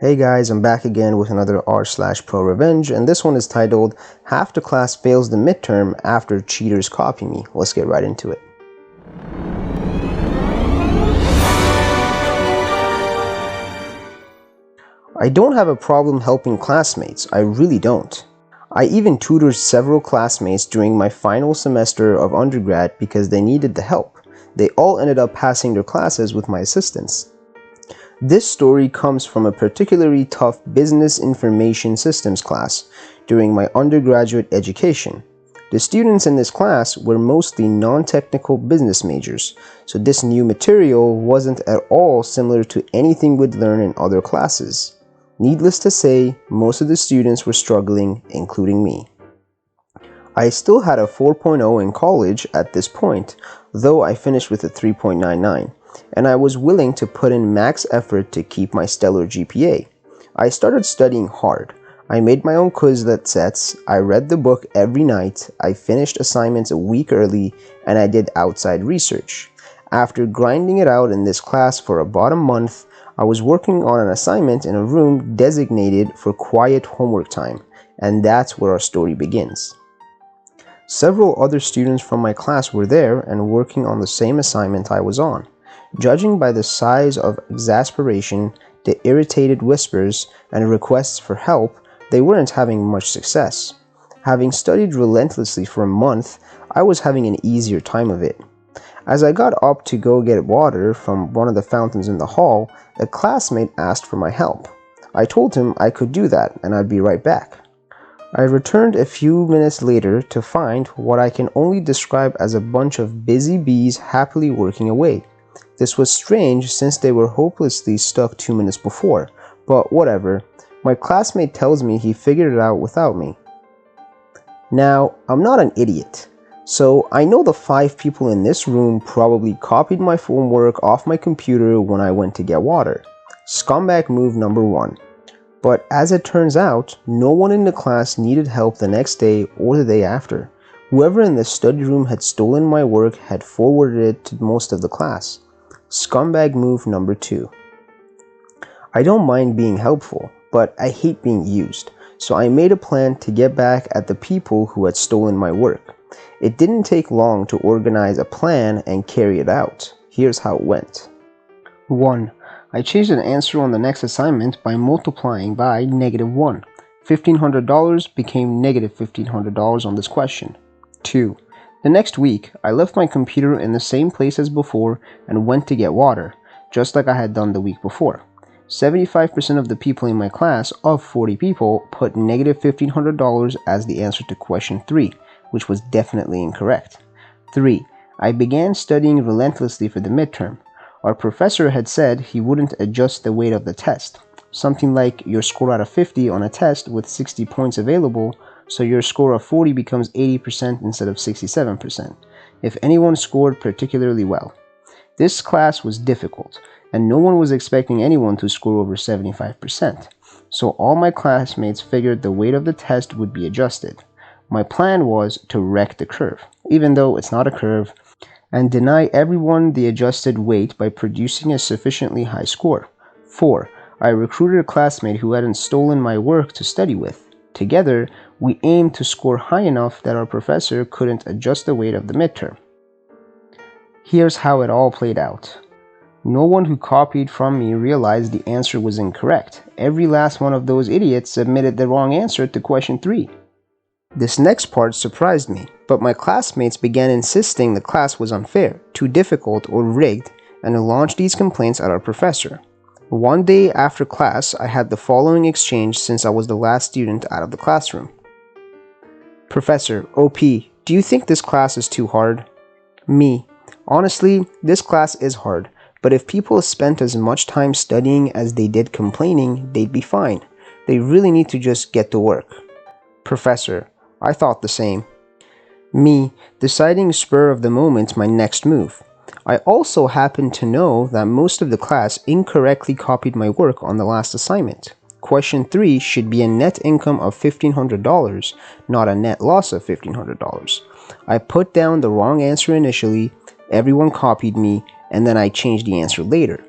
Hey guys, I'm back again with another r/ProRevenge, and this one is titled Half the Class Fails the Midterm After Cheaters Copy Me. Let's get right into it. I don't have a problem helping classmates, I really don't. I even tutored several classmates during my final semester of undergrad because they needed the help. They all ended up passing their classes with my assistance. This story comes from a particularly tough business information systems class during my undergraduate education. The students in this class were mostly non-technical business majors, so this new material wasn't at all similar to anything we'd learn in other classes. Needless to say, most of the students were struggling, including me. I still had a 4.0 in college at this point, though I finished with a 3.99. And I was willing to put in max effort to keep my stellar GPA. I started studying hard. I made my own Quizlet sets, I read the book every night, I finished assignments a week early, and I did outside research. After grinding it out in this class for about a month, I was working on an assignment in a room designated for quiet homework time, and that's where our story begins. Several other students from my class were there and working on the same assignment I was on. Judging by the size of exasperation, the irritated whispers, and requests for help, they weren't having much success. Having studied relentlessly for a month, I was having an easier time of it. As I got up to go get water from one of the fountains in the hall, a classmate asked for my help. I told him I could do that and I'd be right back. I returned a few minutes later to find what I can only describe as a bunch of busy bees happily working away. This was strange since they were hopelessly stuck 2 minutes before, but whatever. My classmate tells me he figured it out without me. Now, I'm not an idiot, so I know the 5 people in this room probably copied my homework off my computer when I went to get water. Scumbag move number 1. But as it turns out, no one in the class needed help the next day or the day after. Whoever in the study room had stolen my work had forwarded it to most of the class. Scumbag move number 2. I don't mind being helpful, but I hate being used, so I made a plan to get back at the people who had stolen my work. It didn't take long to organize a plan and carry it out. Here's how it went. 1. I changed an answer on the next assignment by multiplying by -1. $1,500 became -$1,500 on this question. 2. The next week, I left my computer in the same place as before and went to get water, just like I had done the week before. 75% of the people in my class, of 40 people, put -$1,500 as the answer to question 3, which was definitely incorrect. 3. I began studying relentlessly for the midterm. Our professor had said he wouldn't adjust the weight of the test. Something like your score out of 50 on a test with 60 points available, so your score of 40 becomes 80% instead of 67%, if anyone scored particularly well. This class was difficult, and no one was expecting anyone to score over 75%, so all my classmates figured the weight of the test would be adjusted. My plan was to wreck the curve, even though it's not a curve, and deny everyone the adjusted weight by producing a sufficiently high score. 4. I recruited a classmate who hadn't stolen my work to study with. Together, we aimed to score high enough that our professor couldn't adjust the weight of the midterm. Here's how it all played out. No one who copied from me realized the answer was incorrect. Every last one of those idiots submitted the wrong answer to question 3. This next part surprised me, but my classmates began insisting the class was unfair, too difficult, or rigged, and launched these complaints at our professor. One day after class, I had the following exchange since I was the last student out of the classroom. Professor, OP, do you think this class is too hard? Me, honestly, this class is hard, but if people spent as much time studying as they did complaining, they'd be fine. They really need to just get to work. Professor, I thought the same. Me, deciding spur of the moment my next move. I also happen to know that most of the class incorrectly copied my work on the last assignment. Question 3 should be a net income of $1,500, not a net loss of $1,500. I put down the wrong answer initially, everyone copied me, and then I changed the answer later.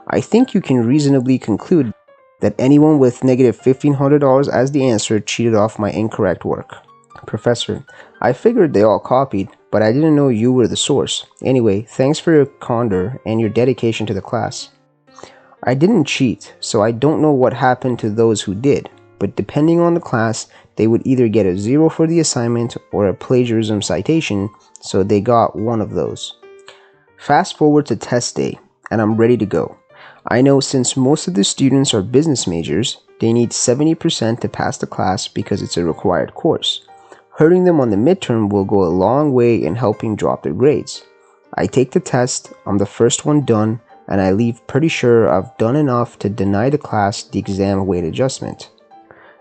I think you can reasonably conclude That anyone with negative $1,500 as the answer cheated off my incorrect work. Professor, I figured they all copied, but I didn't know you were the source. Anyway, thanks for your candor and your dedication to the class. I didn't cheat, so I don't know what happened to those who did, but depending on the class, they would either get a 0 for the assignment or a plagiarism citation, so they got one of those. Fast forward to test day, and I'm ready to go. I know since most of the students are business majors, they need 70% to pass the class because it's a required course. Hurting them on the midterm will go a long way in helping drop their grades. I take the test, I'm the first one done, and I leave pretty sure I've done enough to deny the class the exam weight adjustment.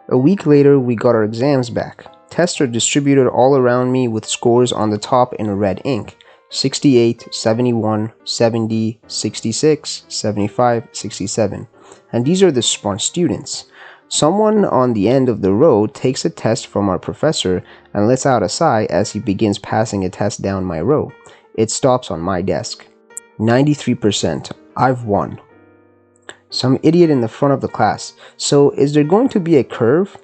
A week later, we got our exams back. Tests are distributed all around me with scores on the top in red ink. 68, 71, 70, 66, 75, 67. And these are the smart students. Someone on the end of the row takes a test from our professor and lets out a sigh as he begins passing a test down my row. It stops on my desk. 93%. I've won. Some idiot in the front of the class. So, is there going to be a curve?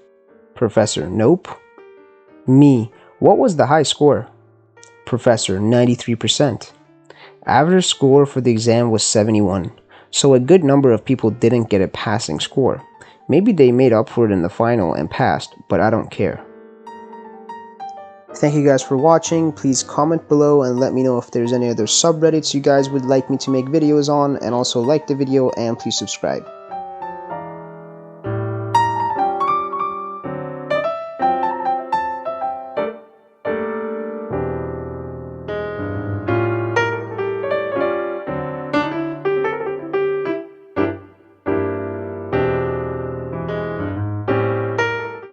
Professor, nope. Me, what was the high score? Professor, 93%. Average score for the exam was 71, so a good number of people didn't get a passing score. Maybe they made up for it in the final and passed, but I don't care. Thank you guys for watching. Please comment below and let me know if there's any other subreddits you guys would like me to make videos on, and also like the video and please subscribe.